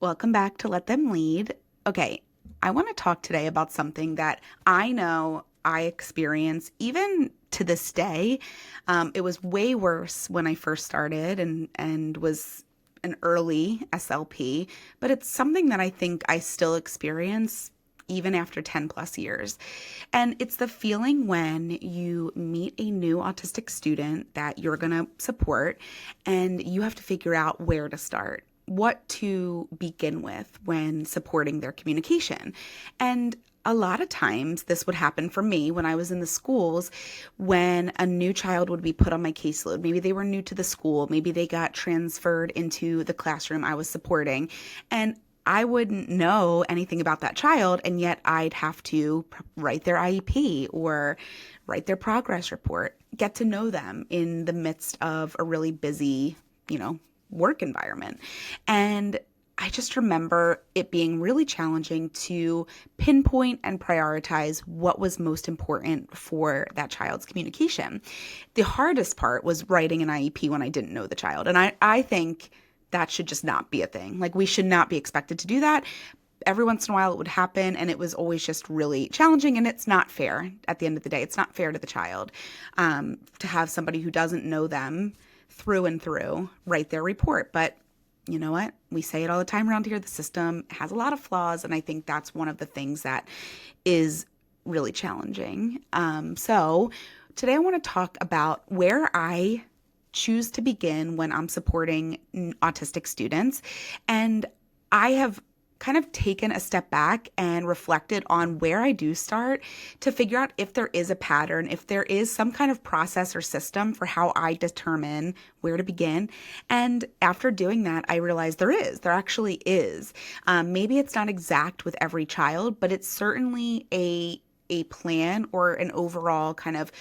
Welcome back to Let Them Lead. Okay, I want to talk today about something that I know I experience even to this day. It was way worse when I first started and was an early SLP, but it's something that I think I still experience even after 10 plus years. And it's the feeling when you meet a new autistic student that you're going to support and you have to figure out where to start, what to begin with when supporting their communication. And a lot of times, this would happen for me when I was in the schools when a new child would be put on my caseload. Maybe they were new to the school, maybe they got transferred into the classroom I was supporting, and I wouldn't know anything about that child, and yet I'd have to write their IEP or write their progress report, get to know them in the midst of a really busy, you know, work environment. And I just remember it being really challenging to pinpoint and prioritize what was most important for that child's communication. The hardest part was writing an IEP when I didn't know the child. And I think that should just not be a thing. Like, we should not be expected to do that. Every once in a while it would happen, and it was always just really challenging, and it's not fair at the end of the day. It's not fair to the child to have somebody who doesn't know them through and through write their report. But you know what? We say it all the time around here. The system has a lot of flaws, and I think that's one of the things that is really challenging. So today I want to talk about where I choose to begin when I'm supporting autistic students. And I have kind of taken a step back and reflected on where I do start to figure out if there is a pattern, if there is some kind of process or system for how I determine where to begin. And after doing that, I realized there actually is. Maybe it's not exact with every child, but it's certainly a plan or an overall kind of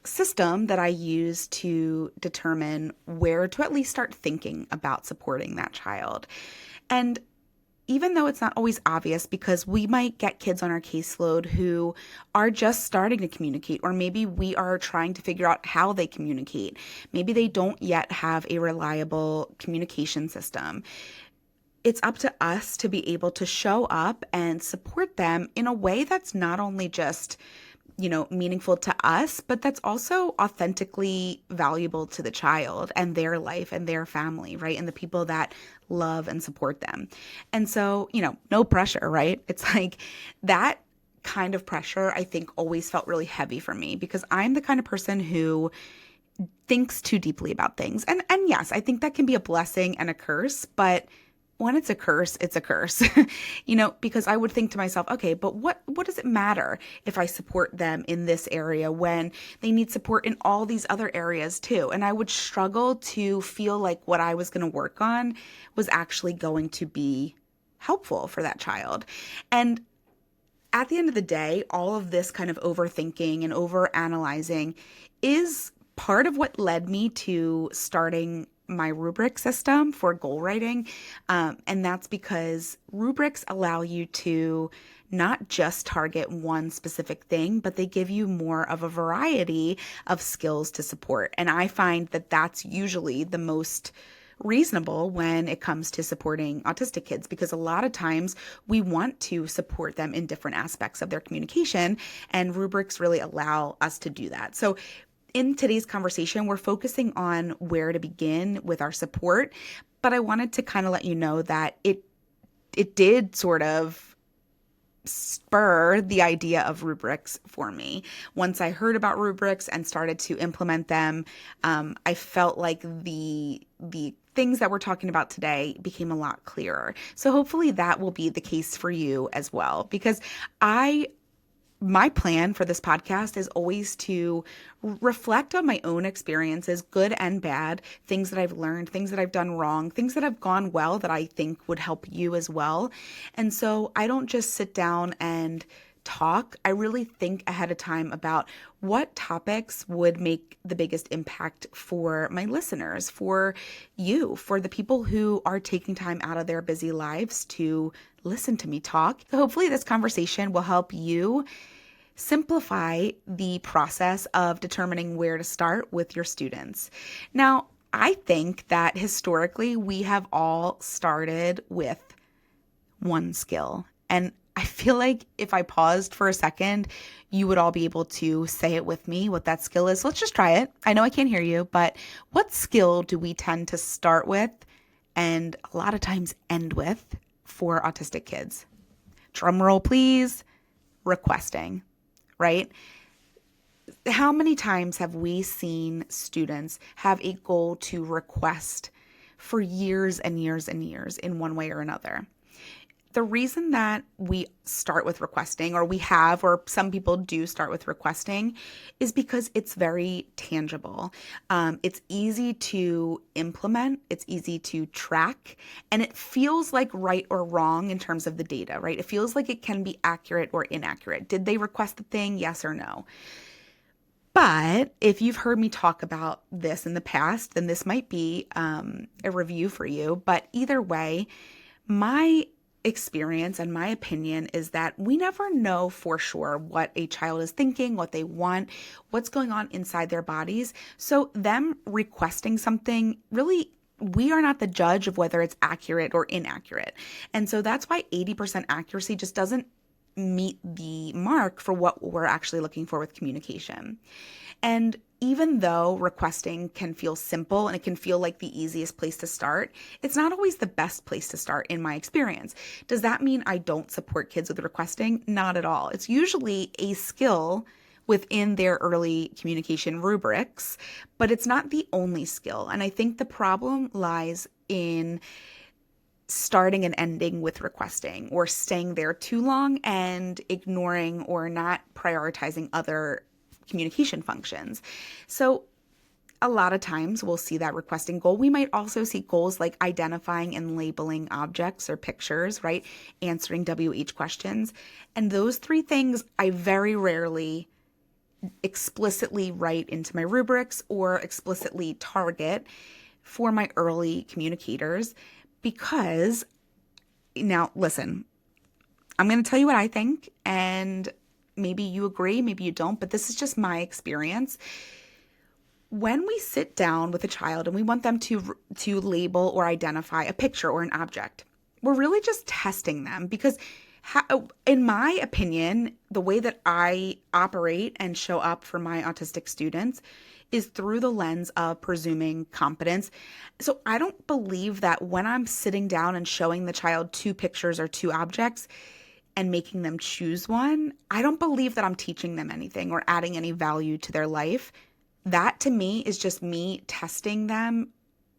system that I use to determine where to at least start thinking about supporting that child. And even though it's not always obvious, because we might get kids on our caseload who are just starting to communicate, or maybe we are trying to figure out how they communicate. Maybe they don't yet have a reliable communication system. It's up to us to be able to show up and support them in a way that's not only just meaningful to us, but that's also authentically valuable to the child and their life and their family, right? And the people that love and support them. And so, no pressure, right? It's like that kind of pressure, I think, always felt really heavy for me because I'm the kind of person who thinks too deeply about things. And yes, I think that can be a blessing and a curse, but when it's a curse, it's a curse, because I would think to myself, okay, but what does it matter if I support them in this area when they need support in all these other areas too? And I would struggle to feel like what I was going to work on was actually going to be helpful for that child. And at the end of the day, all of this kind of overthinking and overanalyzing is part of what led me to starting my rubric system for goal writing. And that's because rubrics allow you to not just target one specific thing, but they give you more of a variety of skills to support. And I find that that's usually the most reasonable when it comes to supporting autistic kids, because a lot of times we want to support them in different aspects of their communication, and rubrics really allow us to do that. So in today's conversation, we're focusing on where to begin with our support, but I wanted to kind of let you know that it did sort of spur the idea of rubrics for me. Once I heard about rubrics and started to implement them, I felt like the things that we're talking about today became a lot clearer. So hopefully that will be the case for you as well, because my plan for this podcast is always to reflect on my own experiences, good and bad, things that I've learned, things that I've done wrong, things that have gone well that I think would help you as well. And so I don't just sit down and talk. I really think ahead of time about what topics would make the biggest impact for my listeners, for you, for the people who are taking time out of their busy lives to listen to me talk. So hopefully this conversation will help you simplify the process of determining where to start with your students. Now, I think that historically we have all started with one skill. And I feel like if I paused for a second, you would all be able to say it with me what that skill is. Let's just try it. I know I can't hear you, but what skill do we tend to start with and a lot of times end with for autistic kids? Drum roll, please. Requesting, right? How many times have we seen students have a goal to request for years and years and years in one way or another? The reason that we start with requesting, or some people do start with requesting, is because it's very tangible. It's easy to implement, it's easy to track, and it feels like right or wrong in terms of the data, right? It feels like it can be accurate or inaccurate. Did they request the thing? Yes or no? But if you've heard me talk about this in the past, then this might be a review for you. But either way, my experience and my opinion is that we never know for sure what a child is thinking, what they want, what's going on inside their bodies. So them requesting something, really, we are not the judge of whether it's accurate or inaccurate. And so that's why 80% accuracy just doesn't meet the mark for what we're actually looking for with communication. And even though requesting can feel simple and it can feel like the easiest place to start, it's not always the best place to start in my experience. Does that mean I don't support kids with requesting? Not at all. It's usually a skill within their early communication rubrics, but it's not the only skill. And I think the problem lies in starting and ending with requesting, or staying there too long and ignoring or not prioritizing other communication functions. So a lot of times we'll see that requesting goal. We might also see goals like identifying and labeling objects or pictures, right? Answering WH questions. And those three things I very rarely explicitly write into my rubrics or explicitly target for my early communicators, because now listen, I'm going to tell you what I think, and maybe you agree, maybe you don't, but this is just my experience. When we sit down with a child and we want them to label or identify a picture or an object, we're really just testing them, because in my opinion, the way that I operate and show up for my autistic students is through the lens of presuming competence. So I don't believe that when I'm sitting down and showing the child two pictures or two objects and making them choose one, I don't believe that I'm teaching them anything or adding any value to their life. That to me is just me testing them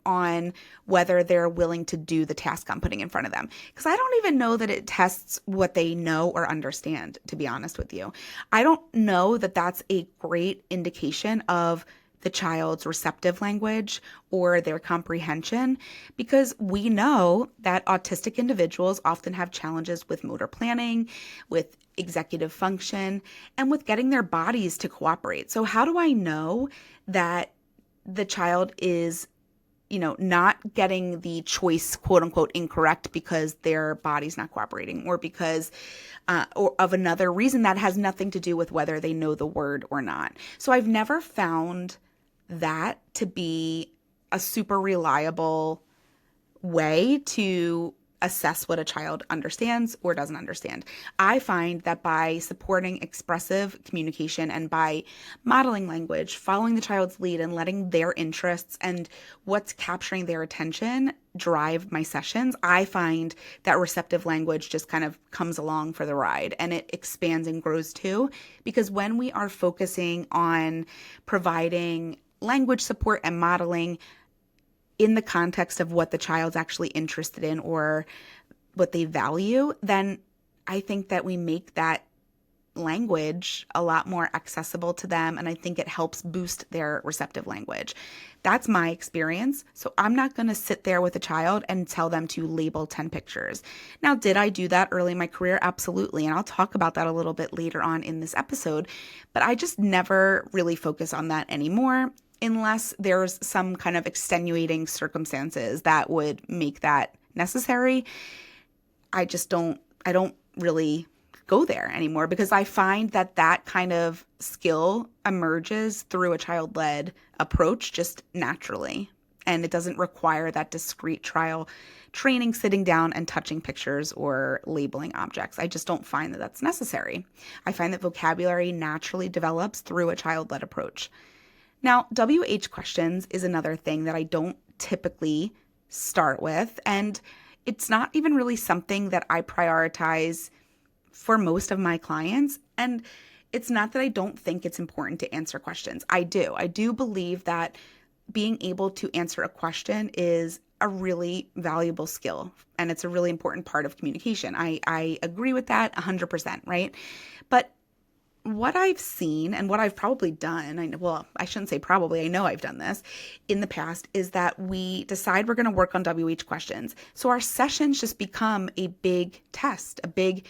on whether they're willing to do the task I'm putting in front of them. Because I don't even know that it tests what they know or understand, to be honest with you. I don't know that that's a great indication of the child's receptive language or their comprehension, because we know that autistic individuals often have challenges with motor planning, with executive function, and with getting their bodies to cooperate. So how do I know that the child is not getting the choice, quote unquote, incorrect because their body's not cooperating, or because or of another reason that has nothing to do with whether they know the word or not? So I've never found that to be a super reliable way to assess what a child understands or doesn't understand. I find that by supporting expressive communication and by modeling language, following the child's lead and letting their interests and what's capturing their attention drive my sessions, I find that receptive language just kind of comes along for the ride, and it expands and grows too. Because when we are focusing on providing language support and modeling in the context of what the child's actually interested in or what they value, then I think that we make that language a lot more accessible to them, and I think it helps boost their receptive language. That's my experience. So I'm not going to sit there with a child and tell them to label 10 pictures. Now, did I do that early in my career? Absolutely. And I'll talk about that a little bit later on in this episode, but I just never really focus on that anymore, unless there's some kind of extenuating circumstances that would make that necessary. I don't really go there anymore, because I find that that kind of skill emerges through a child-led approach just naturally. and it doesn't require that discrete trial training, sitting down and touching pictures or labeling objects. I just don't find that that's necessary. I find that vocabulary naturally develops through a child-led approach. Now, WH questions is another thing that I don't typically start with, and it's not even really something that I prioritize for most of my clients. And it's not that I don't think it's important to answer questions. I do. I do believe that being able to answer a question is a really valuable skill, and it's a really important part of communication. I agree with that 100%, right? But what I've seen and what I've probably done, I shouldn't say probably, I know I've done this in the past, is that we decide we're going to work on WH questions. So our sessions just become a big test, a big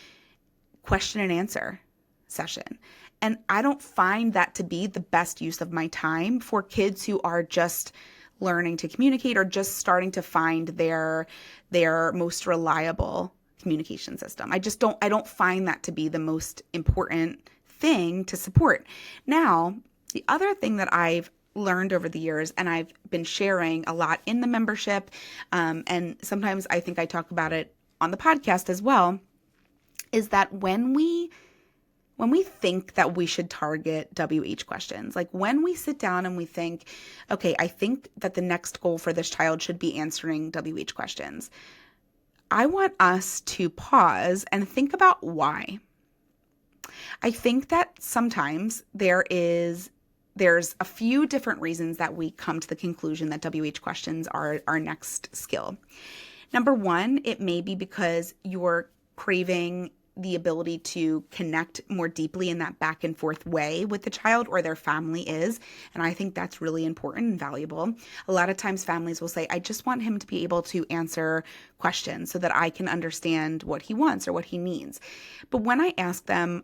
question and answer session. And I don't find that to be the best use of my time for kids who are just learning to communicate or just starting to find their most reliable communication system. I don't find that to be the most important thing to support. Now, the other thing that I've learned over the years, and I've been sharing a lot in the membership, and sometimes I think I talk about it on the podcast as well, is that when we think that we should target WH questions, like when we sit down and we think, okay, I think that the next goal for this child should be answering WH questions, I want us to pause and think about why. I think that sometimes there's a few different reasons that we come to the conclusion that WH questions are our next skill. Number one, it may be because you're craving the ability to connect more deeply in that back and forth way with the child or their family is. And I think that's really important and valuable. A lot of times families will say, I just want him to be able to answer questions so that I can understand what he wants or what he needs. But when I ask them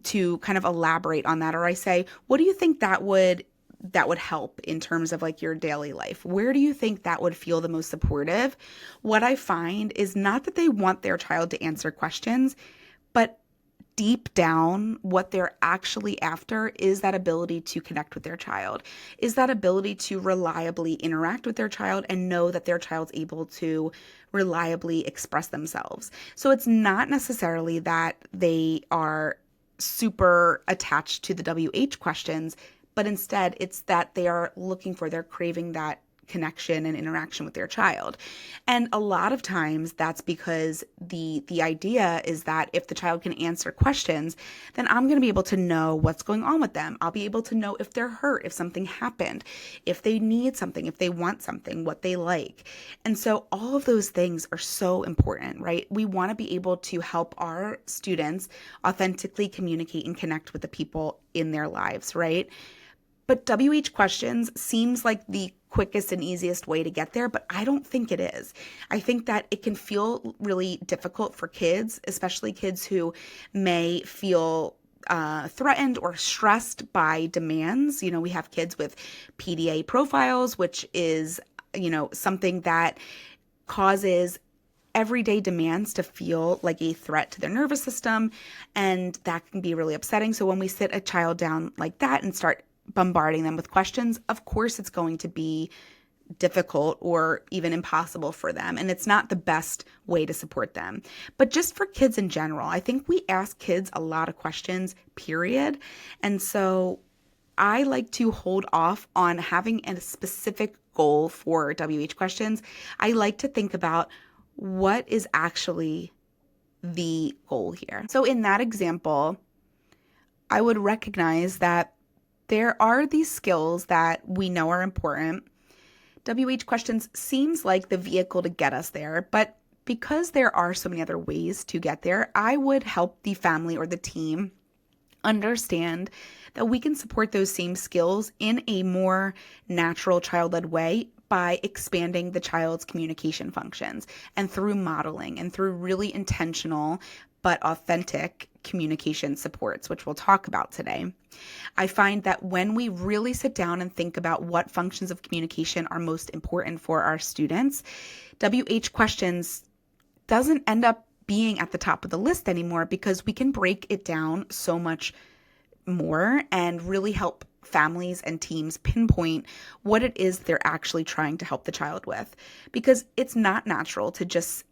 to kind of elaborate on that, or I say, what do you think that would help in terms of like your daily life? Where do you think that would feel the most supportive? What I find is not that they want their child to answer questions, but deep down, what they're actually after is that ability to connect with their child, is that ability to reliably interact with their child and know that their child's able to reliably express themselves. So it's not necessarily that they are super attached to the WH questions, but instead it's that they're craving that connection and interaction with their child. And a lot of times that's because the idea is that if the child can answer questions, then I'm going to be able to know what's going on with them. I'll be able to know if they're hurt, if something happened, if they need something, if they want something, what they like. And so all of those things are so important, right? We want to be able to help our students authentically communicate and connect with the people in their lives, right? But WH questions seems like the quickest and easiest way to get there, but I don't think it is. I think that it can feel really difficult for kids, especially kids who may feel threatened or stressed by demands. You know, we have kids with PDA profiles, which is, something that causes everyday demands to feel like a threat to their nervous system, and that can be really upsetting. So when we sit a child down like that and start bombarding them with questions, of course it's going to be difficult or even impossible for them, and it's not the best way to support them. But just for kids in general, I think we ask kids a lot of questions, period. And so I like to hold off on having a specific goal for WH questions. I like to think about what is actually the goal here. So in that example, I would recognize that there are these skills that we know are important. WH questions seems like the vehicle to get us there, but because there are so many other ways to get there, I would help the family or the team understand that we can support those same skills in a more natural child-led way by expanding the child's communication functions and through modeling and through really intentional but authentic communication supports, which we'll talk about today. I find that when we really sit down and think about what functions of communication are most important for our students, WH questions doesn't end up being at the top of the list anymore, because we can break it down so much more and really help families and teams pinpoint what it is they're actually trying to help the child with, because it's not natural to just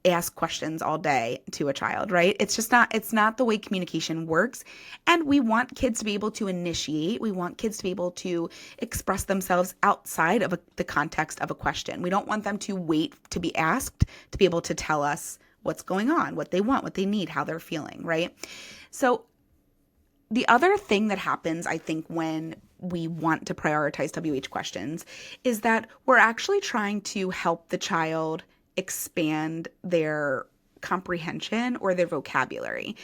ask questions all day to a child, right? It's not the way communication works. And we want kids to be able to initiate. We want kids to be able to express themselves outside of the context of a question. We don't want them to wait to be asked to be able to tell us what's going on, what they want, what they need, how they're feeling, right? So the other thing that happens, I think, when we want to prioritize WH questions is that we're actually trying to help the child expand their comprehension or their vocabulary.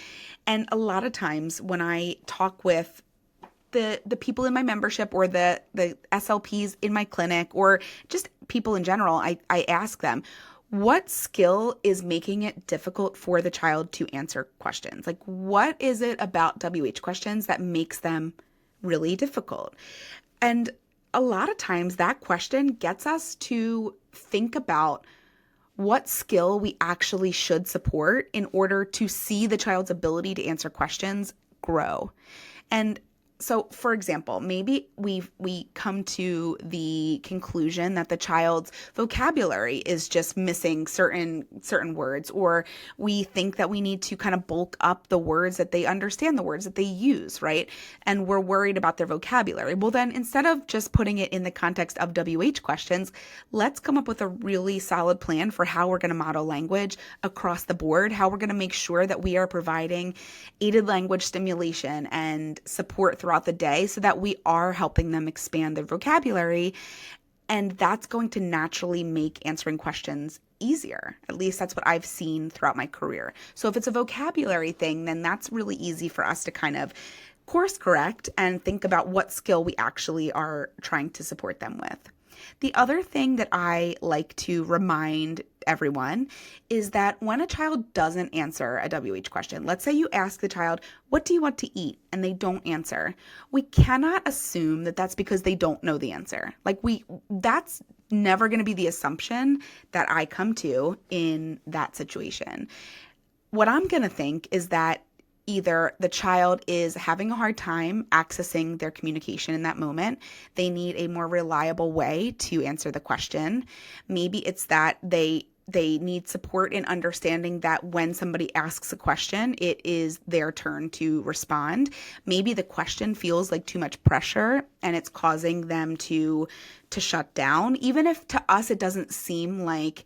And a lot of times when I talk with the people in my membership or the SLPs in my clinic or just people in general, I ask them, what skill is making it difficult for the child to answer questions? Like, what is it about WH questions that makes them really difficult? And a lot of times that question gets us to think about what skill we actually should support in order to see the child's ability to answer questions grow. And so, for example, maybe we come to the conclusion that the child's vocabulary is just missing certain words, or we think that we need to kind of bulk up the words that they understand, the words that they use, right? And we're worried about their vocabulary. Well, then instead of just putting it in the context of WH questions, let's come up with a really solid plan for how we're going to model language across the board, how we're going to make sure that we are providing aided language stimulation and support throughout the day so that we are helping them expand their vocabulary. And that's going to naturally make answering questions easier. At least that's what I've seen throughout my career. So if it's a vocabulary thing, then that's really easy for us to kind of course correct and think about what skill we actually are trying to support them with. The other thing that I like to remind everyone is that when a child doesn't answer a WH question, let's say you ask the child, what do you want to eat? And they don't answer. We cannot assume that that's because they don't know the answer. That's never going to be the assumption that I come to in that situation. What I'm going to think is that either the child is having a hard time accessing their communication in that moment. They need a more reliable way to answer the question. Maybe it's that they need support in understanding that when somebody asks a question, it is their turn to respond. Maybe the question feels like too much pressure and it's causing them to shut down. Even if to us it doesn't seem like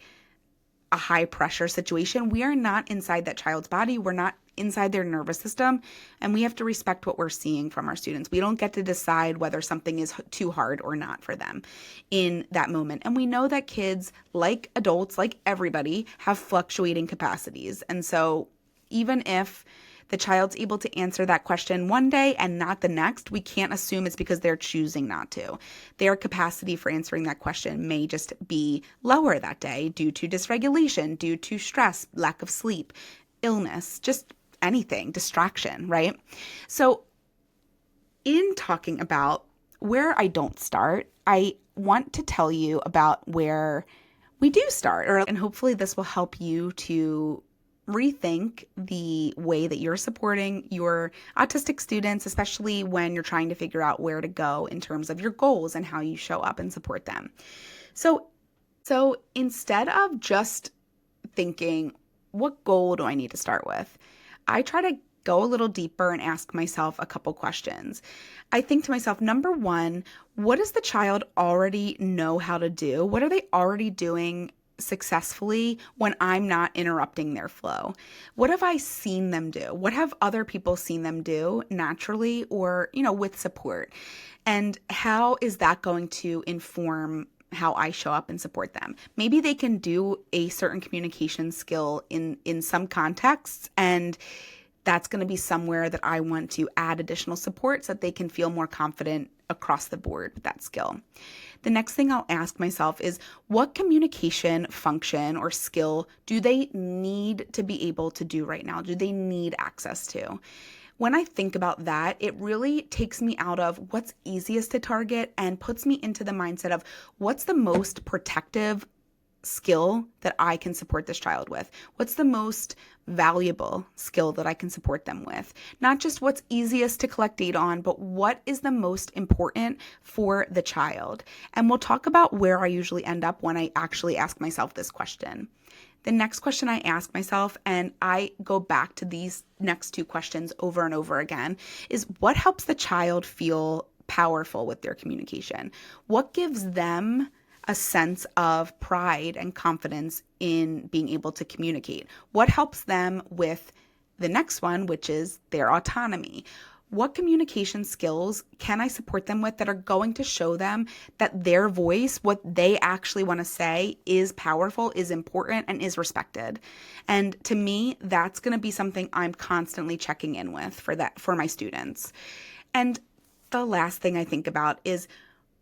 a high pressure situation, we are not inside that child's body. We're not inside their nervous system, and we have to respect what we're seeing from our students. We don't get to decide whether something is too hard or not for them in that moment. And we know that kids, like adults, like everybody, have fluctuating capacities. And so even if the child's able to answer that question one day and not the next, we can't assume it's because they're choosing not to. Their capacity for answering that question may just be lower that day due to dysregulation, due to stress, lack of sleep, illness, just anything, distraction, right? So in talking about where I don't start, I want to tell you about where we do start, and hopefully this will help you to rethink the way that you're supporting your autistic students, especially when you're trying to figure out where to go in terms of your goals and how you show up and support them. So instead of just thinking, what goal do I need to start with? I try to go a little deeper and ask myself a couple questions. I think to myself, number one, what does the child already know how to do? What are they already doing successfully when I'm not interrupting their flow? What have I seen them do? What have other people seen them do naturally or, with support? And how is that going to inform how I show up and support them? Maybe they can do a certain communication skill in some contexts, and that's going to be somewhere that I want to add additional support so that they can feel more confident across the board with that skill. The next thing I'll ask myself is, what communication function or skill do they need to be able to do right now? Do they need access to? When I think about that, it really takes me out of what's easiest to target and puts me into the mindset of what's the most protective skill that I can support this child with? What's the most valuable skill that I can support them with? Not just what's easiest to collect data on, but what is the most important for the child? And we'll talk about where I usually end up when I actually ask myself this question. The next question I ask myself, and I go back to these next two questions over and over again, is what helps the child feel powerful with their communication? What gives them a sense of pride and confidence in being able to communicate? What helps them with the next one, which is their autonomy? What communication skills can I support them with that are going to show them that their voice, what they actually want to say, is powerful, is important, and is respected? And to me, that's going to be something I'm constantly checking in with for my students. And the last thing I think about is,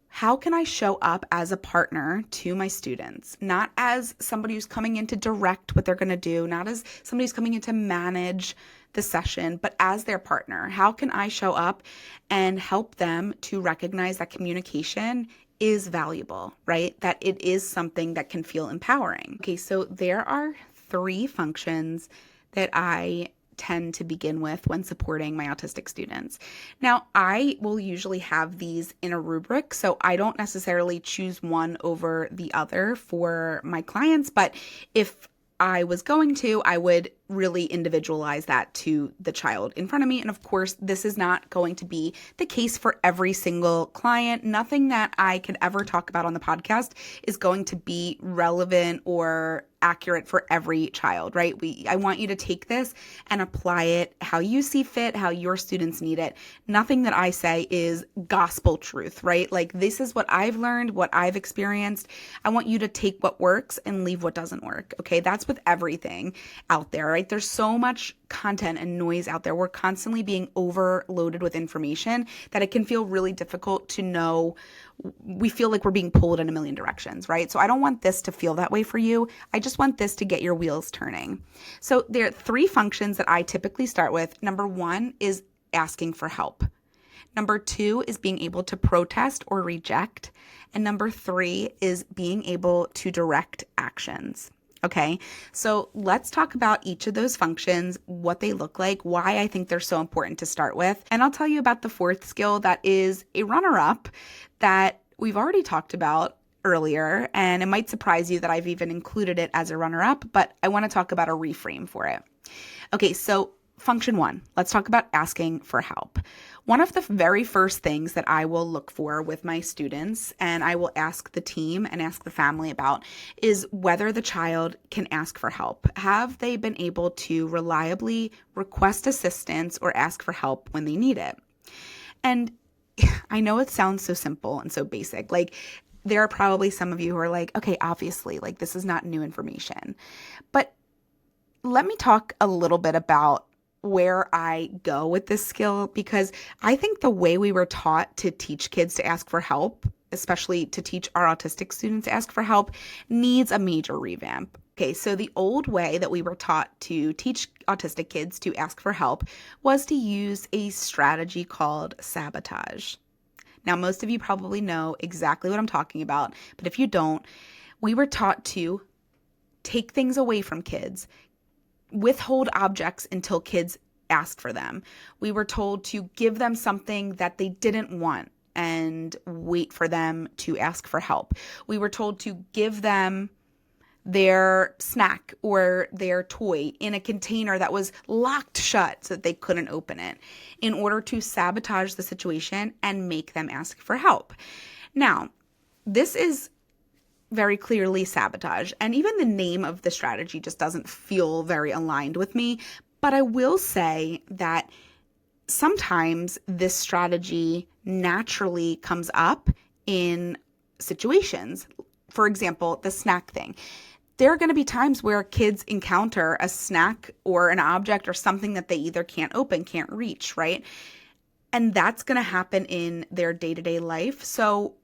how can I show up as a partner to my students? Not as somebody who's coming in to direct what they're going to do, not as somebody who's coming in to manage the session, but as their partner. How can I show up and help them to recognize that communication is valuable, right? That it is something that can feel empowering. Okay, so there are 3 functions that I tend to begin with when supporting my autistic students. Now, I will usually have these in a rubric, so I don't necessarily choose one over the other for my clients, but if I was going to, I would really individualize that to the child in front of me. And of course, this is not going to be the case for every single client. Nothing that I could ever talk about on the podcast is going to be relevant or accurate for every child, right? I want you to take this and apply it how you see fit, how your students need it. Nothing that I say is gospel truth, right? Like, this is what I've learned, what I've experienced. I want you to take what works and leave what doesn't work. Okay. That's with everything out there, right? There's so much content and noise out there. We're constantly being overloaded with information that it can feel really difficult to know. We feel like we're being pulled in a million directions, right? So I don't want this to feel that way for you. I just want this to get your wheels turning. So there are 3 functions that I typically start with. Number 1 is asking for help. Number 2 is being able to protest or reject. And number 3 is being able to direct actions. Okay, so let's talk about each of those functions, what they look like, why I think they're so important to start with. And I'll tell you about the 4th skill that is a runner-up that we've already talked about earlier. And it might surprise you that I've even included it as a runner-up, but I want to talk about a reframe for it. Okay, so function 1, let's talk about asking for help. One of the very first things that I will look for with my students, and I will ask the team and ask the family about, is whether the child can ask for help. Have they been able to reliably request assistance or ask for help when they need it? And I know it sounds so simple and so basic. Like, there are probably some of you who are like, okay, obviously, like, this is not new information. But let me talk a little bit about where I go with this skill, because I think the way we were taught to teach kids to ask for help, especially to teach our autistic students to ask for help, needs a major revamp. Okay, so the old way that we were taught to teach autistic kids to ask for help was to use a strategy called sabotage. Now, most of you probably know exactly what I'm talking about, but if you don't, we were taught to take things away from kids, withhold objects until kids asked for them. We were told to give them something that they didn't want and wait for them to ask for help. We were told to give them their snack or their toy in a container that was locked shut so that they couldn't open it, in order to sabotage the situation and make them ask for help. Now, this is very clearly sabotage. And even the name of the strategy just doesn't feel very aligned with me. But I will say that sometimes this strategy naturally comes up in situations. For example, the snack thing. There are going to be times where kids encounter a snack or an object or something that they either can't open, can't reach, right? And that's going to happen in their day-to-day life. So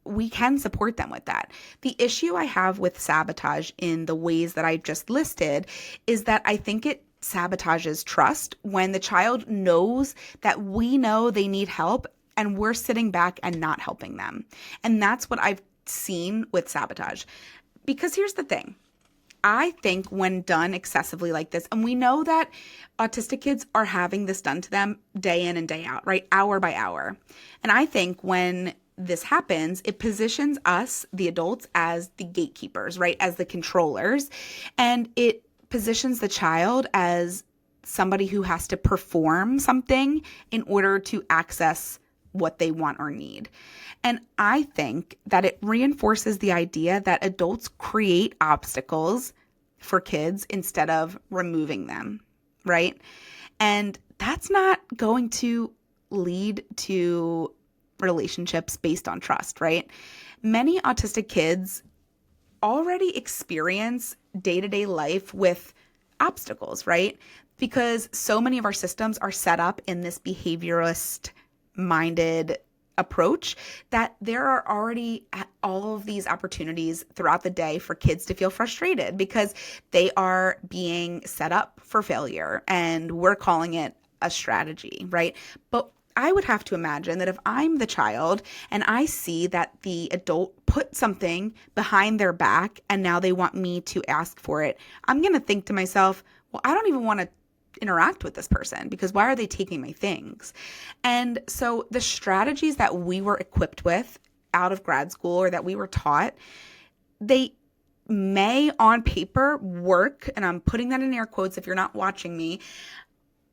we can support them with that. The issue I have with sabotage in the ways that I just listed is that I think it sabotages trust when the child knows that we know they need help and we're sitting back and not helping them. And that's what I've seen with sabotage. Because here's the thing. I think when done excessively like this, and we know that autistic kids are having this done to them day in and day out, right? Hour by hour. And I think when this happens, it positions us, the adults, as the gatekeepers, right? As the controllers. And it positions the child as somebody who has to perform something in order to access what they want or need. And I think that it reinforces the idea that adults create obstacles for kids instead of removing them, right? And that's not going to lead to relationships based on trust, right? Many autistic kids already experience day-to-day life with obstacles, right? Because so many of our systems are set up in this behaviorist minded approach that there are already all of these opportunities throughout the day for kids to feel frustrated because they are being set up for failure, and we're calling it a strategy, right? But I would have to imagine that if I'm the child and I see that the adult put something behind their back and now they want me to ask for it, I'm going to think to myself, well, I don't even want to interact with this person because why are they taking my things? And so the strategies that we were equipped with out of grad school or that we were taught, they may on paper work, and I'm putting that in air quotes if you're not watching me,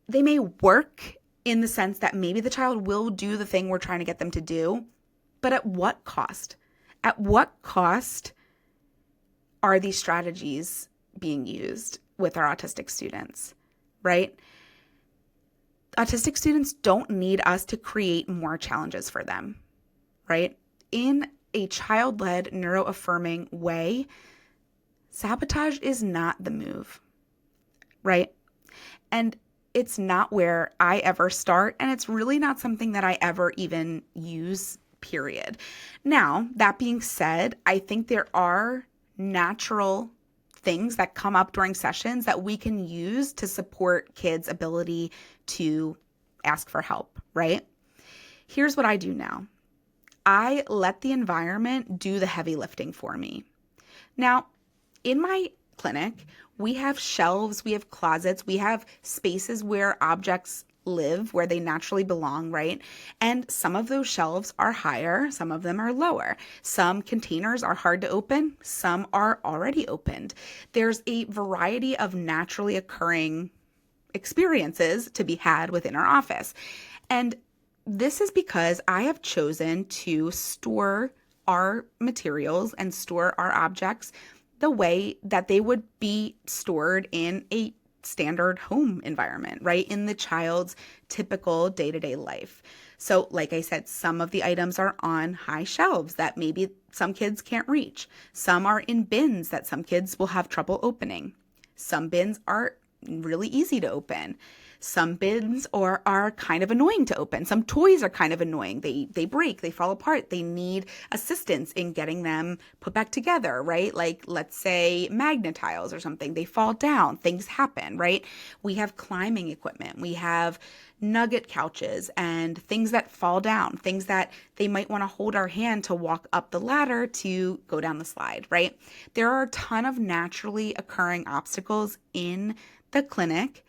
they may work in the sense that maybe the child will do the thing we're trying to get them to do, but at what cost? At what cost are these strategies being used with our autistic students, right? Autistic students don't need us to create more challenges for them, right? In a child-led, neuro-affirming way, sabotage is not the move, right? And it's not where I ever start, and it's really not something that I ever even use, period. Now, that being said, I think there are natural things that come up during sessions that we can use to support kids' ability to ask for help, right? Here's what I do now. I let the environment do the heavy lifting for me. Now, in my clinic, we have shelves, we have closets, we have spaces where objects live, where they naturally belong, right? And some of those shelves are higher, some of them are lower. Some containers are hard to open, some are already opened. There's a variety of naturally occurring experiences to be had within our office. And this is because I have chosen to store our materials and store our objects the way that they would be stored in a standard home environment, right? In the child's typical day-to-day life. So like I said, some of the items are on high shelves that maybe some kids can't reach. Some are in bins that some kids will have trouble opening. Some bins are really easy to open. Some bins are kind of annoying to open. Some toys are kind of annoying. They break, they fall apart. They need assistance in getting them put back together, right? Like let's say magnet tiles or something. They fall down. Things happen, right? We have climbing equipment. We have nugget couches and things that fall down, things that they might want to hold our hand to walk up the ladder to go down the slide, right? There are a ton of naturally occurring obstacles in the clinic.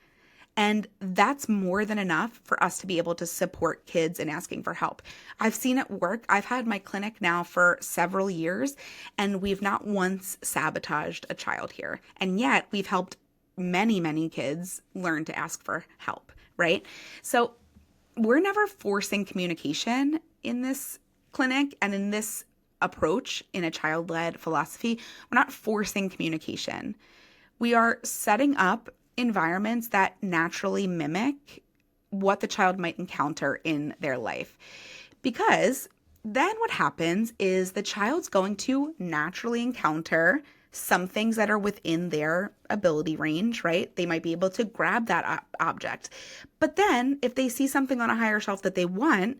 And that's more than enough for us to be able to support kids in asking for help. I've seen it work. I've had my clinic now for several years, and we've not once sabotaged a child here. And yet we've helped many, many kids learn to ask for help, right? So we're never forcing communication in this clinic and in this approach in a child-led philosophy. We're not forcing communication. We are setting up environments that naturally mimic what the child might encounter in their life. Because then what happens is the child's going to naturally encounter some things that are within their ability range, right? They might be able to grab that object. But then if they see something on a higher shelf that they want,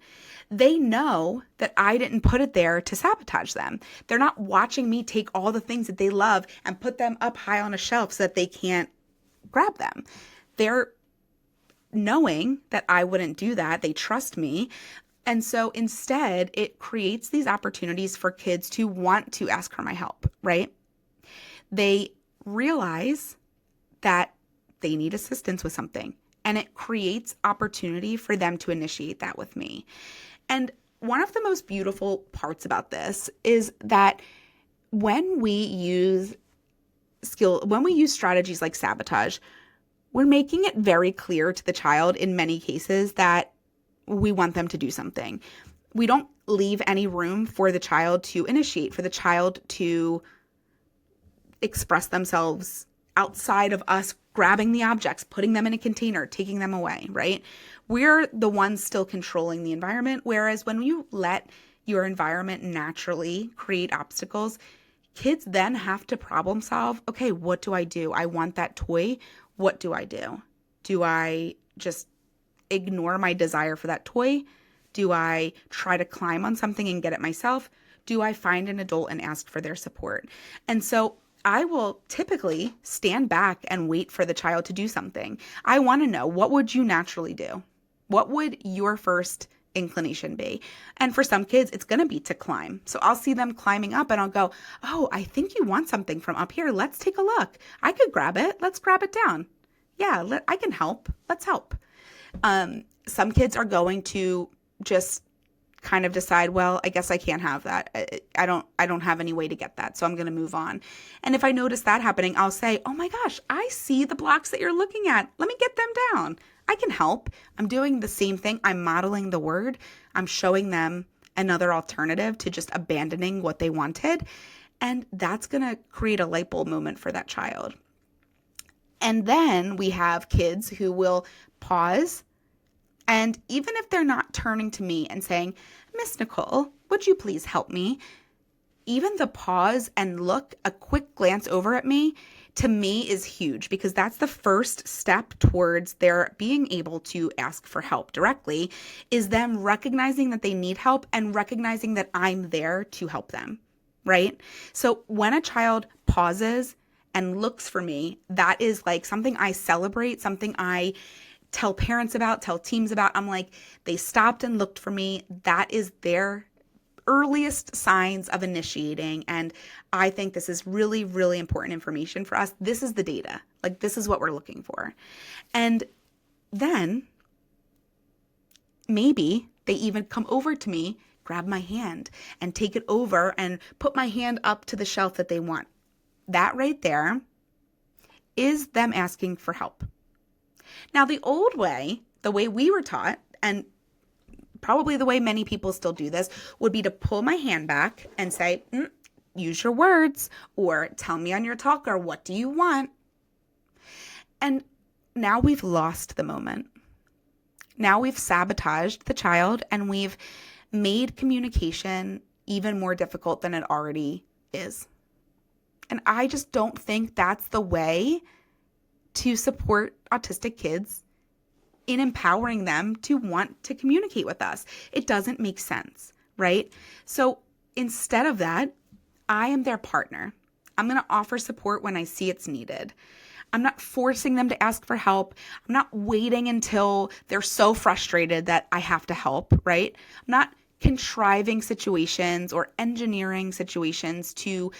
they know that I didn't put it there to sabotage them. They're not watching me take all the things that they love and put them up high on a shelf so that they can't grab them. They're knowing that I wouldn't do that. They trust me. And so instead, it creates these opportunities for kids to want to ask for my help, right? They realize that they need assistance with something, and it creates opportunity for them to initiate that with me. And one of the most beautiful parts about this is that when we use strategies like sabotage, we're making it very clear to the child in many cases that we want them to do something. We don't leave any room for the child to initiate, for the child to express themselves outside of us grabbing the objects, putting them in a container, taking them away, right? We're the ones still controlling the environment, whereas when you let your environment naturally create obstacles, kids then have to problem solve. Okay, what do I do? I want that toy. What do I do? Do I just ignore my desire for that toy? Do I try to climb on something and get it myself? Do I find an adult and ask for their support? And so I will typically stand back and wait for the child to do something. I want to know, what would you naturally do? What would your first inclination be? And for some kids, it's going to be to climb. So I'll see them climbing up and I'll go, oh, I think you want something from up here. Let's take a look. I could grab it. Let's grab it down. Yeah, I can help. Let's help. Some kids are going to just kind of decide, well, I guess I can't have that. I don't have any way to get that, so I'm going to move on. And if I notice that happening, I'll say, oh my gosh, I see the blocks that you're looking at. Let me get them down. I can help. I'm doing the same thing. I'm modeling the word. I'm showing them another alternative to just abandoning what they wanted. And that's going to create a light bulb moment for that child. And then we have kids who will pause. And even if they're not turning to me and saying, Miss Nicole, would you please help me? Even the pause and look, a quick glance over at me, to me is huge, because that's the first step towards their being able to ask for help directly, is them recognizing that they need help and recognizing that I'm there to help them, right? So when a child pauses and looks for me, that is like something I celebrate, something I tell parents about, tell teams about. I'm like, they stopped and looked for me. That is their earliest signs of initiating. And I think this is really, really important information for us. This is the data. Like, this is what we're looking for. And then maybe they even come over to me, grab my hand and take it over and put my hand up to the shelf that they want. That right there is them asking for help. Now, the old way, the way we were taught, and probably the way many people still do this, would be to pull my hand back and say, use your words, or tell me on your talker, what do you want? And now we've lost the moment. Now we've sabotaged the child, and we've made communication even more difficult than it already is. And I just don't think that's the way to support autistic kids in empowering them to want to communicate with us. It doesn't make sense, right? So instead of that, I am their partner. I'm going to offer support when I see it's needed. I'm not forcing them to ask for help. I'm not waiting until they're so frustrated that I have to help, right? I'm not contriving situations or engineering situations to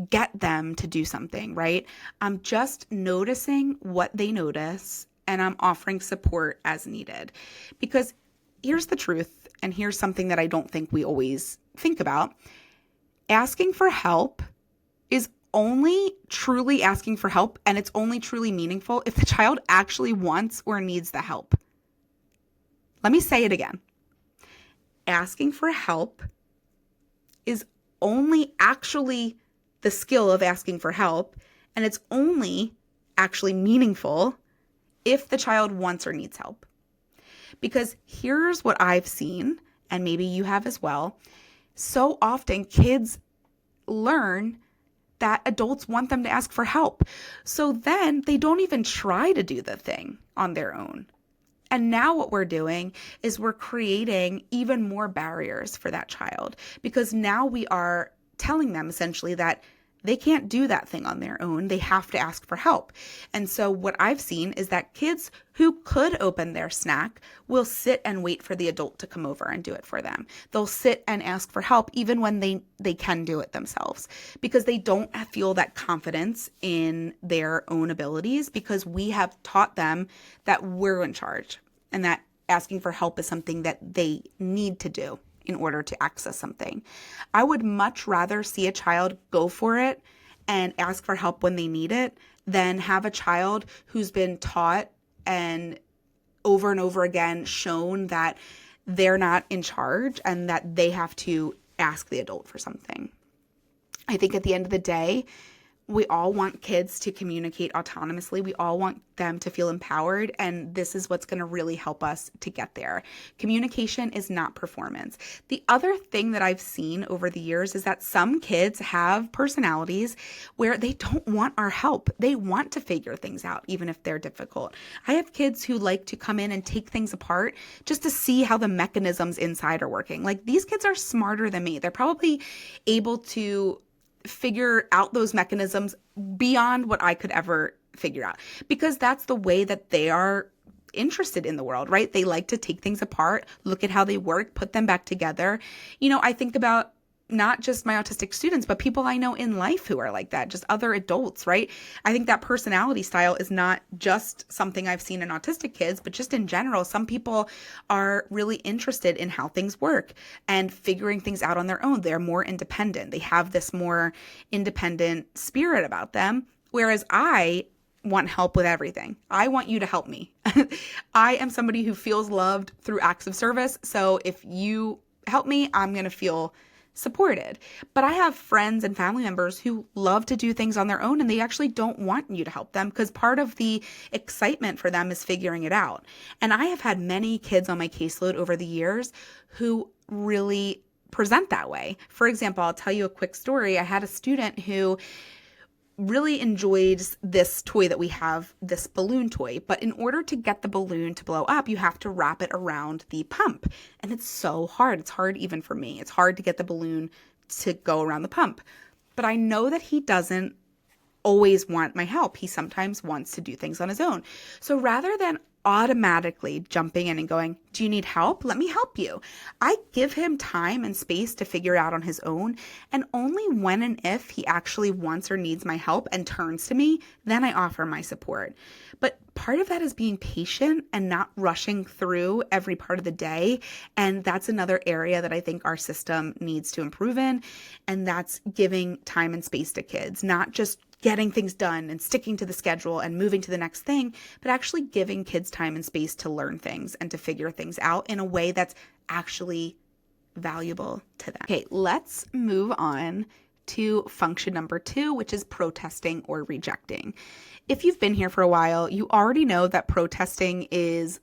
get them to do something, right? I'm just noticing what they notice, and I'm offering support as needed. Because here's the truth, and here's something that I don't think we always think about. Asking for help is only truly asking for help, and it's only truly meaningful if the child actually wants or needs the help. Let me say it again. Asking for help is only actually the skill of asking for help, and it's only actually meaningful if the child wants or needs help. Because here's what I've seen, and maybe you have as well. So often kids learn that adults want them to ask for help. So then they don't even try to do the thing on their own. And now what we're doing is we're creating even more barriers for that child, because now we are telling them essentially that They can't do that thing on their own. They have to ask for help. And so what I've seen is that kids who could open their snack will sit and wait for the adult to come over and do it for them. They'll sit and ask for help even when they can do it themselves, because they don't feel that confidence in their own abilities, because we have taught them that we're in charge and that asking for help is something that they need to do in order to access something. I would much rather see a child go for it and ask for help when they need it than have a child who's been taught and over again shown that they're not in charge and that they have to ask the adult for something. I think at the end of the day, we all want kids to communicate autonomously. We all want them to feel empowered, and this is what's going to really help us to get there. Communication is not performance. The other thing that I've seen over the years is that some kids have personalities where they don't want our help. They want to figure things out, even if they're difficult. I have kids who like to come in and take things apart just to see how the mechanisms inside are working. Like, these kids are smarter than me. They're probably able to figure out those mechanisms beyond what I could ever figure out, because that's the way that they are interested in the world, right? They like to take things apart, look at how they work, put them back together. I think about not just my autistic students, but people I know in life who are like that, just other adults, right? I think that personality style is not just something I've seen in autistic kids, but just in general, some people are really interested in how things work and figuring things out on their own. They're more independent. They have this more independent spirit about them, whereas I want help with everything. I want you to help me. I am somebody who feels loved through acts of service. So if you help me, I'm going to feel supported. But I have friends and family members who love to do things on their own, and they actually don't want you to help them, because part of the excitement for them is figuring it out. And I have had many kids on my caseload over the years who really present that way. For example, I'll tell you a quick story. I had a student who really enjoyed this toy that we have, this balloon toy. But in order to get the balloon to blow up, you have to wrap it around the pump. And it's so hard. It's hard even for me. It's hard to get the balloon to go around the pump. But I know that he doesn't always want my help. He sometimes wants to do things on his own. So rather than automatically jumping in and going, "Do you need help? Let me help you," I give him time and space to figure it out on his own. And only when and if he actually wants or needs my help and turns to me, then I offer my support. But part of that is being patient and not rushing through every part of the day. And that's another area that I think our system needs to improve in. And that's giving time and space to kids, not just getting things done and sticking to the schedule and moving to the next thing, but actually giving kids time and space to learn things and to figure things out in a way that's actually valuable to them. Okay, let's move on to function number 2, which is protesting or rejecting. If you've been here for a while, you already know that protesting is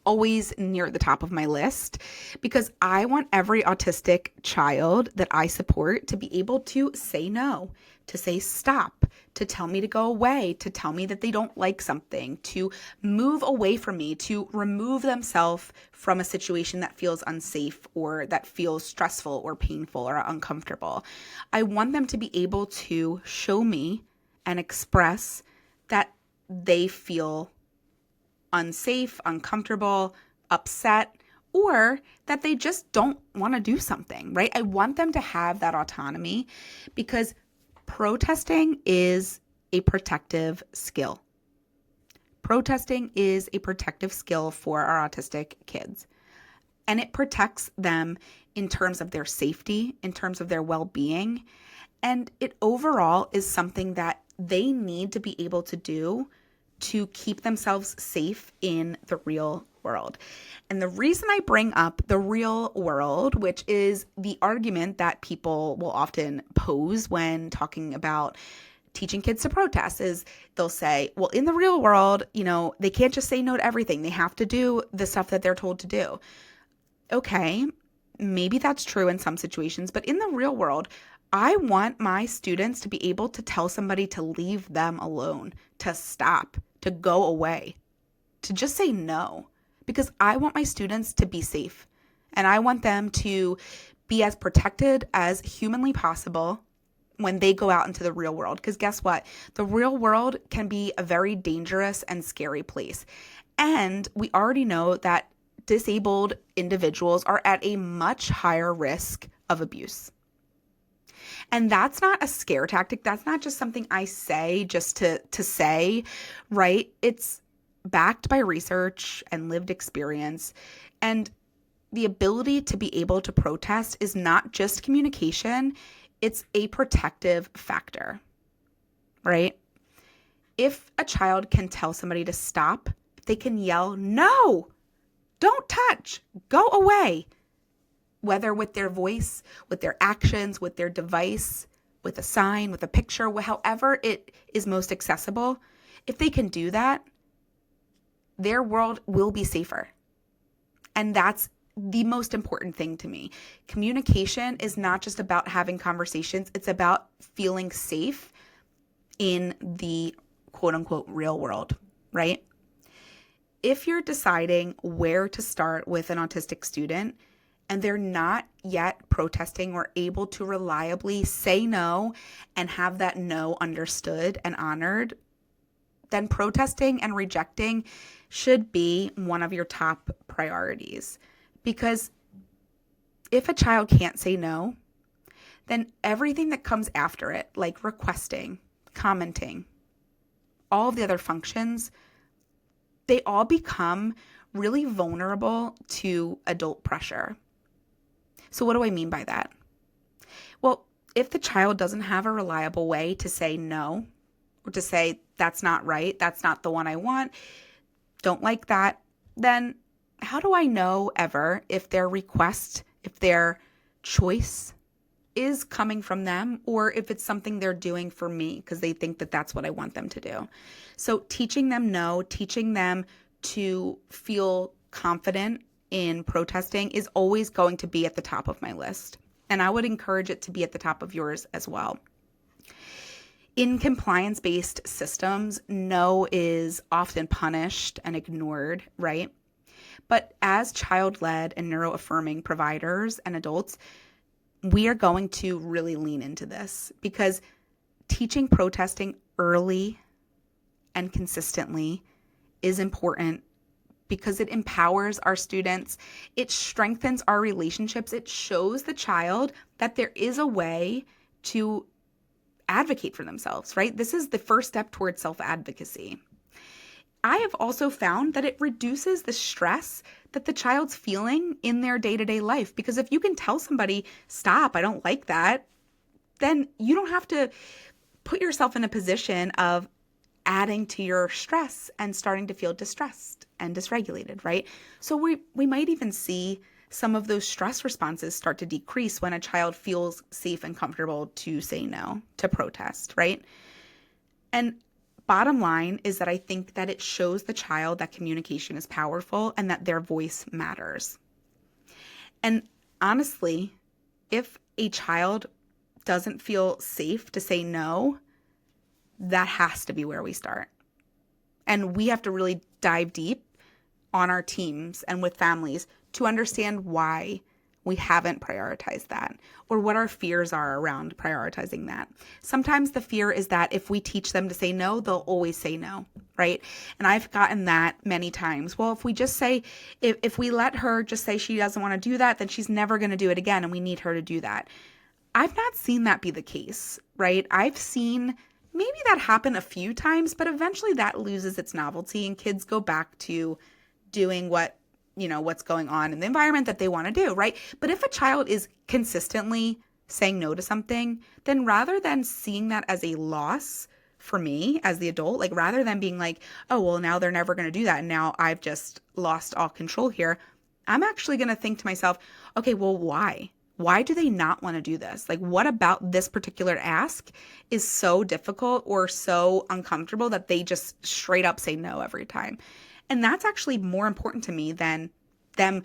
always near the top of my list, because I want every autistic child that I support to be able to say no, to say stop, to tell me to go away, to tell me that they don't like something, to move away from me, to remove themselves from a situation that feels unsafe or that feels stressful or painful or uncomfortable. I want them to be able to show me and express that they feel unsafe, uncomfortable, upset, or that they just don't want to do something, right? I want them to have that autonomy, because protesting is a protective skill. Protesting is a protective skill for our autistic kids, and it protects them in terms of their safety, in terms of their well-being, and it overall is something that they need to be able to do to keep themselves safe in the real world. And the reason I bring up the real world, which is the argument that people will often pose when talking about teaching kids to protest, is they'll say, well, in the real world, they can't just say no to everything. They have to do the stuff that they're told to do. Okay, maybe that's true in some situations, but in the real world, I want my students to be able to tell somebody to leave them alone, to stop, to go away, to just say no, because I want my students to be safe, and I want them to be as protected as humanly possible when they go out into the real world. Because guess what? The real world can be a very dangerous and scary place. And we already know that disabled individuals are at a much higher risk of abuse. And that's not a scare tactic. That's not just something I say just to say, right? It's backed by research and lived experience. And the ability to be able to protest is not just communication, it's a protective factor, right? If a child can tell somebody to stop, they can yell, "No, don't touch, go away." Whether with their voice, with their actions, with their device, with a sign, with a picture, however it is most accessible, if they can do that, their world will be safer. And that's the most important thing to me. Communication is not just about having conversations. It's about feeling safe in the quote unquote real world, right? If you're deciding where to start with an autistic student and they're not yet protesting or able to reliably say no and have that no understood and honored, then protesting and rejecting should be one of your top priorities. Because if a child can't say no, then everything that comes after it, like requesting, commenting, all of the other functions, they all become really vulnerable to adult pressure. So what do I mean by that? Well, if the child doesn't have a reliable way to say no, or to say, that's not right, that's not the one I want, don't like that, then how do I know ever if their request, if their choice is coming from them, or if it's something they're doing for me because they think that that's what I want them to do? So teaching them no, teaching them to feel confident in protesting is always going to be at the top of my list. And I would encourage it to be at the top of yours as well. In compliance-based systems, no is often punished and ignored, right? But as child-led and neuro-affirming providers and adults, we are going to really lean into this because teaching protesting early and consistently is important because it empowers our students. It strengthens our relationships. It shows the child that there is a way to advocate for themselves, right? This is the first step towards self-advocacy. I have also found that it reduces the stress that the child's feeling in their day-to-day life. Because if you can tell somebody, stop, I don't like that, then you don't have to put yourself in a position of adding to your stress and starting to feel distressed and dysregulated, right? So we might even see some of those stress responses start to decrease when a child feels safe and comfortable to say no, to protest, right? And bottom line is that I think that it shows the child that communication is powerful and that their voice matters. And honestly, if a child doesn't feel safe to say no, that has to be where we start. And we have to really dive deep on our teams and with families to understand why we haven't prioritized that or what our fears are around prioritizing that. Sometimes the fear is that if we teach them to say no, they'll always say no, right? And I've gotten that many times. Well, if we just say, if we let her just say she doesn't want to do that, then she's never going to do it again and we need her to do that. I've not seen that be the case, right? I've seen maybe that happen a few times, but eventually that loses its novelty and kids go back to doing what's going on in the environment that they want to do, right? But if a child is consistently saying no to something, then rather than seeing that as a loss for me as the adult, like rather than being like, oh, well, now they're never going to do that and now I've just lost all control here, I'm actually going to think to myself, okay, well, why? Why do they not want to do this? Like, what about this particular ask is so difficult or so uncomfortable that they just straight up say no every time? And that's actually more important to me than them,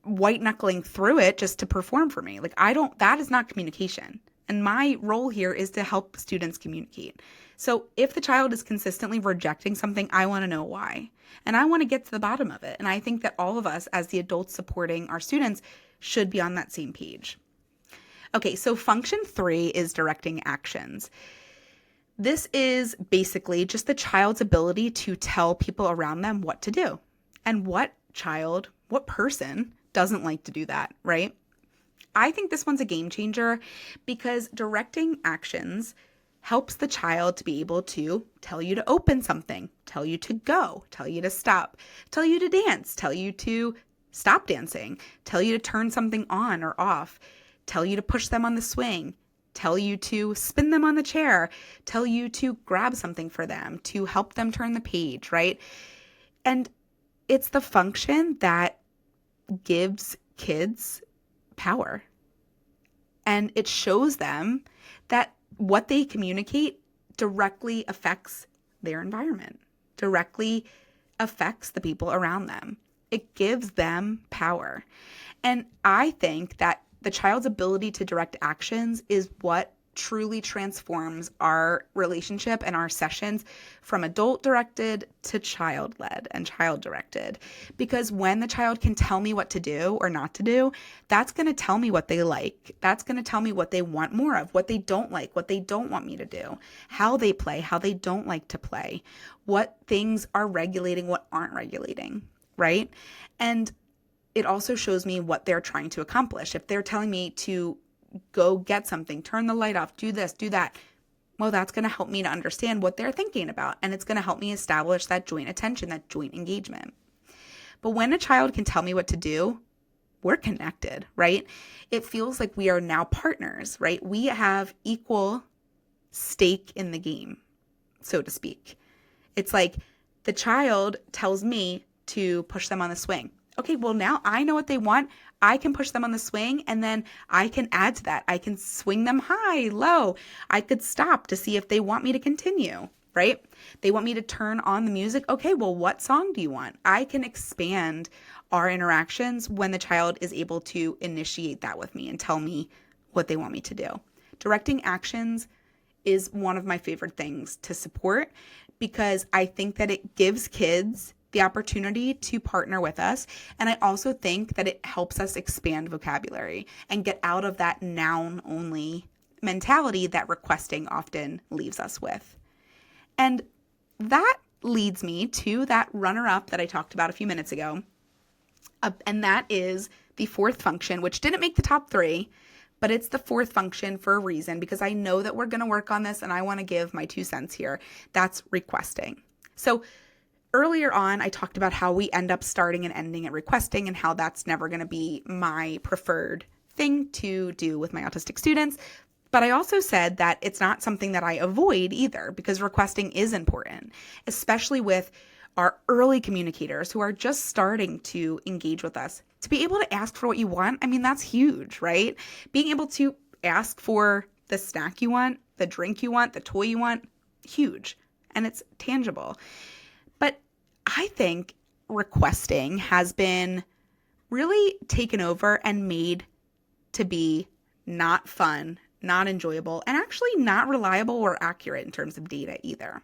white knuckling through it just to perform for me. Like, that is not communication. And my role here is to help students communicate. So if the child is consistently rejecting something, I want to know why. And I want to get to the bottom of it. And I think that all of us as the adults supporting our students should be on that same page. Okay, so function 3 is directing actions. This is basically just the child's ability to tell people around them what to do. And what child, what person doesn't like to do that, right? I think this one's a game changer because directing actions helps the child to be able to tell you to open something, tell you to go, tell you to stop, tell you to dance, tell you to stop dancing, tell you to turn something on or off, tell you to push them on the swing, tell you to spin them on the chair, tell you to grab something for them, to help them turn the page, right? And it's the function that gives kids power. And it shows them that what they communicate directly affects their environment, directly affects the people around them. It gives them power. And I think that the child's ability to direct actions is what truly transforms our relationship and our sessions from adult-directed to child-led and child-directed. Because when the child can tell me what to do or not to do, that's going to tell me what they like. That's going to tell me what they want more of, what they don't like, what they don't want me to do, how they play, how they don't like to play, what things are regulating, what aren't regulating, right? And it also shows me what they're trying to accomplish. If they're telling me to go get something, turn the light off, do this, do that, well, that's going to help me to understand what they're thinking about. And it's going to help me establish that joint attention, that joint engagement. But when a child can tell me what to do, we're connected, right? It feels like we are now partners, right? We have equal stake in the game, so to speak. It's like the child tells me to push them on the swing. Okay, well, now I know what they want. I can push them on the swing, and then I can add to that. I can swing them high, low. I could stop to see if they want me to continue, right? They want me to turn on the music. Okay, well, what song do you want? I can expand our interactions when the child is able to initiate that with me and tell me what they want me to do. Directing actions is one of my favorite things to support because I think that it gives kids the opportunity to partner with us. And I also think that it helps us expand vocabulary and get out of that noun-only mentality that requesting often leaves us with. And that leads me to that runner-up that I talked about a few minutes ago. And that is the fourth function, which didn't make the top 3, but it's the fourth function for a reason because I know that we're going to work on this and I want to give my 2 cents here. That's requesting. So earlier on, I talked about how we end up starting and ending at requesting and how that's never going to be my preferred thing to do with my autistic students. But I also said that it's not something that I avoid either because requesting is important, especially with our early communicators who are just starting to engage with us. To be able to ask for what you want, I mean, that's huge, right? Being able to ask for the snack you want, the drink you want, the toy you want, huge. And it's tangible. But I think requesting has been really taken over and made to be not fun, not enjoyable, and actually not reliable or accurate in terms of data either.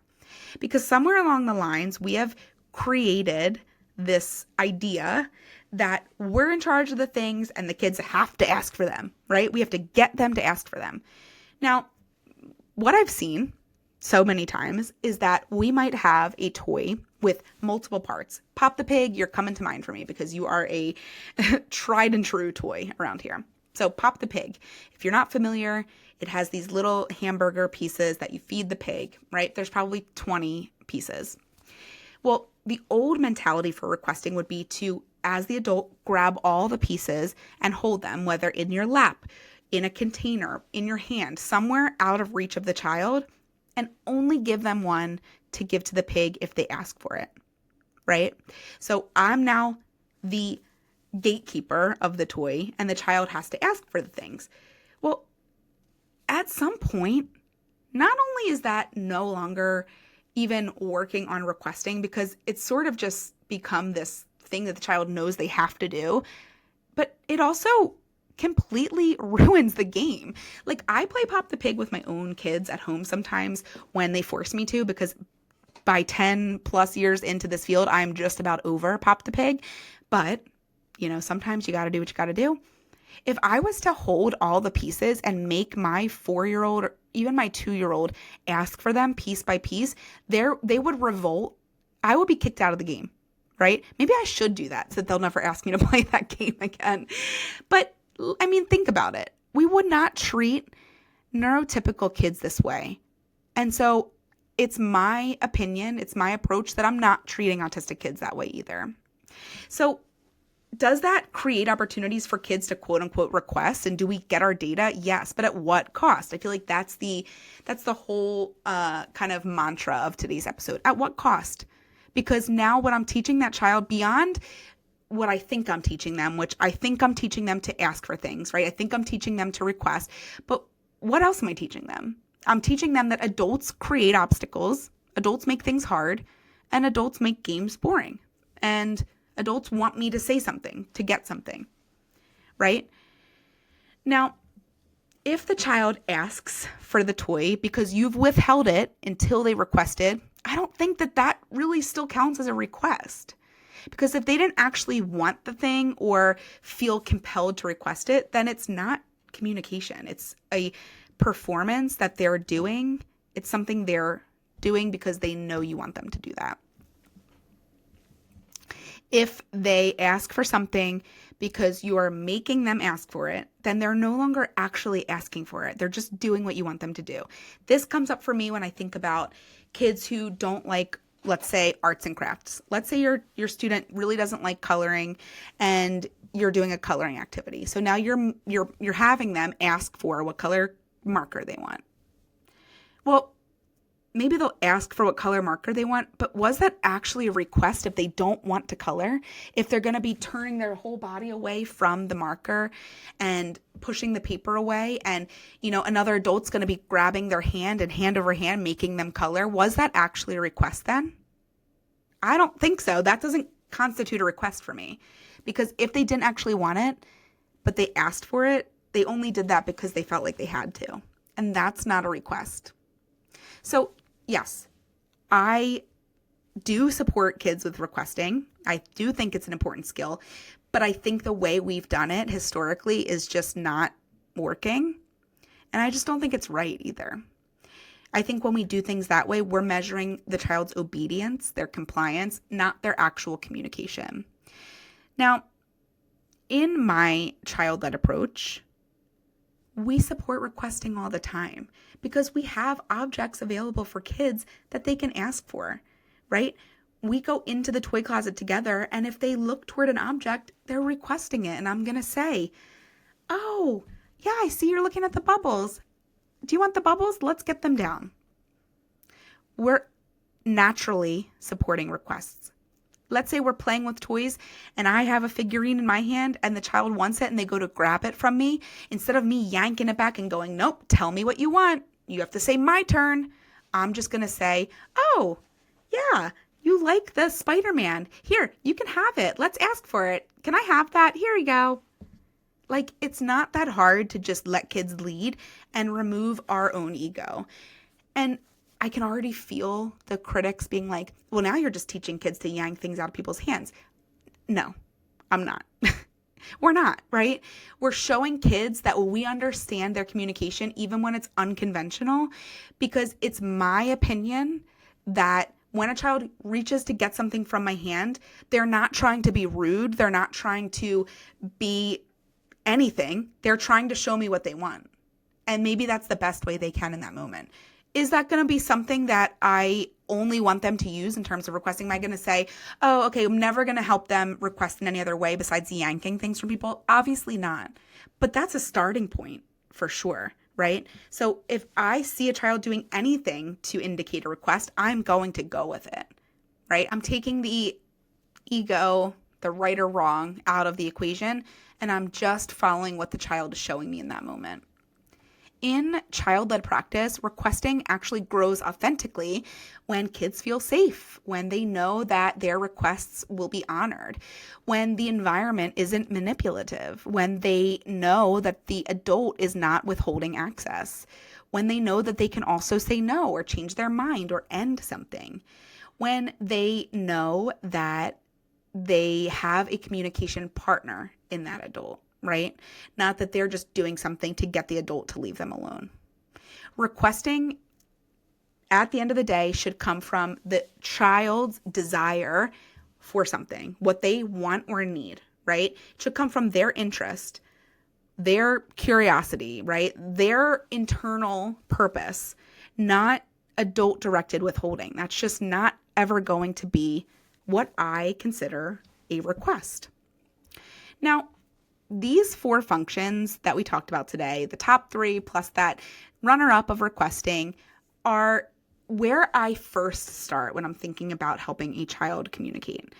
Because somewhere along the lines, we have created this idea that we're in charge of the things and the kids have to ask for them, right? We have to get them to ask for them. Now, what I've seen so many times is that we might have a toy with multiple parts. Pop the Pig, you're coming to mind for me because you are a tried and true toy around here. So Pop the Pig, if you're not familiar, it has these little hamburger pieces that you feed the pig, right? There's probably 20 pieces. Well, the old mentality for requesting would be to, as the adult, grab all the pieces and hold them, whether in your lap, in a container, in your hand, somewhere out of reach of the child, and only give them one to give to the pig if they ask for it, right? So I'm now the gatekeeper of the toy and the child has to ask for the things. Well, at some point, not only is that no longer even working on requesting because it's sort of just become this thing that the child knows they have to do, but it also completely ruins the game. Like I play Pop the Pig with my own kids at home sometimes when they force me to because by 10 plus years into this field, I'm just about over Pop the Pig. But, you know, sometimes you got to do what you got to do. If I was to hold all the pieces and make my 4-year-old or even my 2-year-old ask for them piece by piece, they would revolt. I would be kicked out of the game, right? Maybe I should do that so that they'll never ask me to play that game again. But I mean, think about it. We would not treat neurotypical kids this way. And so it's my opinion, it's my approach that I'm not treating autistic kids that way either. So does that create opportunities for kids to quote unquote request? And do we get our data? Yes, but at what cost? I feel like that's the whole kind of mantra of today's episode. At what cost? Because now what I'm teaching that child beyond what I think I'm teaching them, which I think I'm teaching them to ask for things, right? I think I'm teaching them to request. But what else am I teaching them? I'm teaching them that adults create obstacles, adults make things hard, and adults make games boring. And adults want me to say something, to get something, right? Now, if the child asks for the toy because you've withheld it until they requested, I don't think that really still counts as a request. Because if they didn't actually want the thing or feel compelled to request it, then it's not communication. It's a performance that they're doing. It's something they're doing because they know you want them to do that. If they ask for something because you are making them ask for it, then they're no longer actually asking for it. They're just doing what you want them to do. This comes up for me when I think about kids who don't like, let's say, arts and crafts. Let's say your student really doesn't like coloring and you're doing a coloring activity. So now you're having them ask for what color marker they want. Well, maybe they'll ask for what color marker they want, but was that actually a request if they don't want to color? If they're going to be turning their whole body away from the marker and pushing the paper away, and another adult's going to be grabbing their hand and hand over hand making them color, was that actually a request then? I don't think so. That doesn't constitute a request for me, because if they didn't actually want it, but they asked for it, they only did that because they felt like they had to. And that's not a request. So yes, I do support kids with requesting. I do think it's an important skill, but I think the way we've done it historically is just not working. And I just don't think it's right either. I think when we do things that way, we're measuring the child's obedience, their compliance, not their actual communication. Now, in my child-led approach, we support requesting all the time because we have objects available for kids that they can ask for, right? We go into the toy closet together, and if they look toward an object, they're requesting it. And I'm going to say, oh, yeah, I see you're looking at the bubbles. Do you want the bubbles? Let's get them down. We're naturally supporting requests. Let's say we're playing with toys and I have a figurine in my hand and the child wants it and they go to grab it from me. Instead of me yanking it back and going, nope, tell me what you want. You have to say my turn. I'm just going to say, oh, yeah, you like the Spider-Man. Here, you can have it. Let's ask for it. Can I have that? Here you go. Like, it's not that hard to just let kids lead and remove our own ego. And I can already feel the critics being like, well, now you're just teaching kids to yank things out of people's hands. No, I'm not. We're not, right? We're showing kids that we understand their communication even when it's unconventional, because it's my opinion that when a child reaches to get something from my hand, they're not trying to be rude. They're not trying to be anything. They're trying to show me what they want. And maybe that's the best way they can in that moment. Is that going to be something that I only want them to use in terms of requesting? Am I going to say, oh, okay, I'm never going to help them request in any other way besides yanking things from people? Obviously not. But that's a starting point for sure, right? So if I see a child doing anything to indicate a request, I'm going to go with it, right? I'm taking the ego, the right or wrong, out of the equation, and I'm just following what the child is showing me in that moment. In child-led practice, requesting actually grows authentically when kids feel safe, when they know that their requests will be honored, when the environment isn't manipulative, when they know that the adult is not withholding access, when they know that they can also say no or change their mind or end something, when they know that they have a communication partner in that adult. right? Not that they're just doing something to get the adult to leave them alone. Requesting at the end of the day should come from the child's desire for something, what they want or need, right? It should come from their interest, their curiosity, right? Their internal purpose, not adult directed withholding. That's just not ever going to be what I consider a request. Now, these 4 functions that we talked about today, the top 3 plus that runner-up of requesting, are where I first start when I'm thinking about helping a child communicate.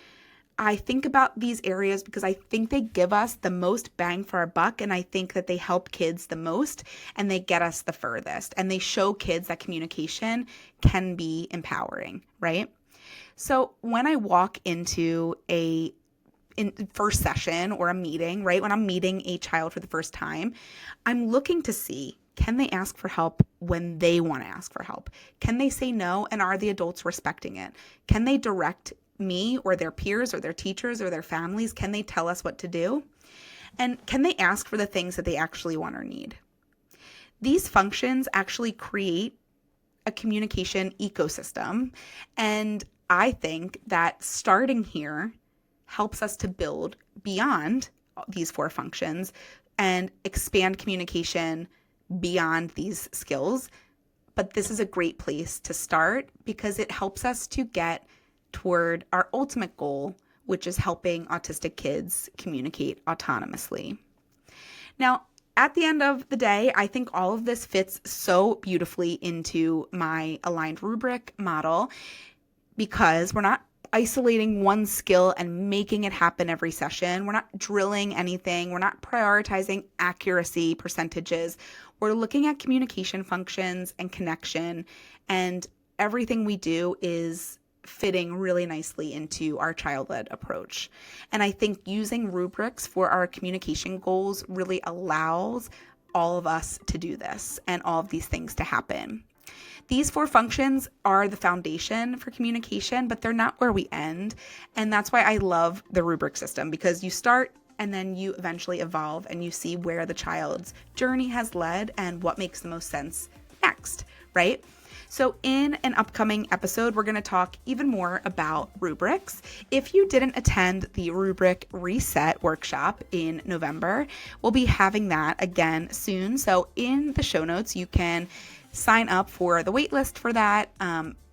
I think about these areas because I think they give us the most bang for our buck, and I think that they help kids the most and they get us the furthest, and they show kids that communication can be empowering, right? So when I walk into a first session or a meeting, right, when I'm meeting a child for the first time, I'm looking to see, can they ask for help when they want to ask for help? Can they say no, and are the adults respecting it? Can they direct me or their peers or their teachers or their families? Can they tell us what to do? And can they ask for the things that they actually want or need? These functions actually create a communication ecosystem, and I think that starting here helps us to build beyond these 4 functions and expand communication beyond these skills. But this is a great place to start because it helps us to get toward our ultimate goal, which is helping autistic kids communicate autonomously. Now, at the end of the day, I think all of this fits so beautifully into my aligned rubric model because we're not isolating one skill and making it happen every session. We're not drilling anything. We're not prioritizing accuracy percentages. We're looking at communication functions and connection, and everything we do is fitting really nicely into our child-led approach. And I think using rubrics for our communication goals really allows all of us to do this and all of these things to happen. These 4 functions are the foundation for communication, but they're not where we end. And that's why I love the rubric system, because you start and then you eventually evolve and you see where the child's journey has led and what makes the most sense next, right? So in an upcoming episode, we're going to talk even more about rubrics. If you didn't attend the rubric reset workshop in November, we'll be having that again soon. So in the show notes, you can sign up for the waitlist for that.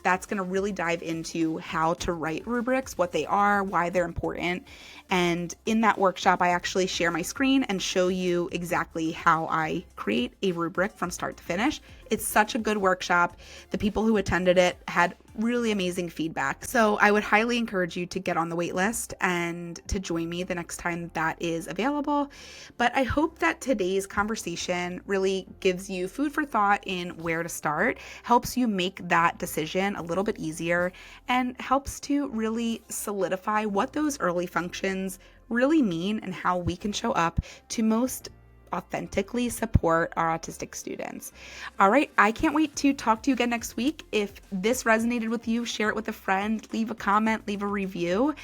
That's going to really dive into how to write rubrics, what they are, why they're important. And in that workshop, I actually share my screen and show you exactly how I create a rubric from start to finish. It's such a good workshop. The people who attended it had really amazing feedback. So I would highly encourage you to get on the wait list and to join me the next time that is available. But I hope that today's conversation really gives you food for thought in where to start, helps you make that decision a little bit easier, and helps to really solidify what those early functions really mean and how we can show up to most authentically support our autistic students. All right, I can't wait to talk to you again next week. If this resonated with you, share it with a friend, leave a comment, leave a review,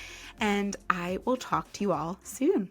and I will talk to you all soon.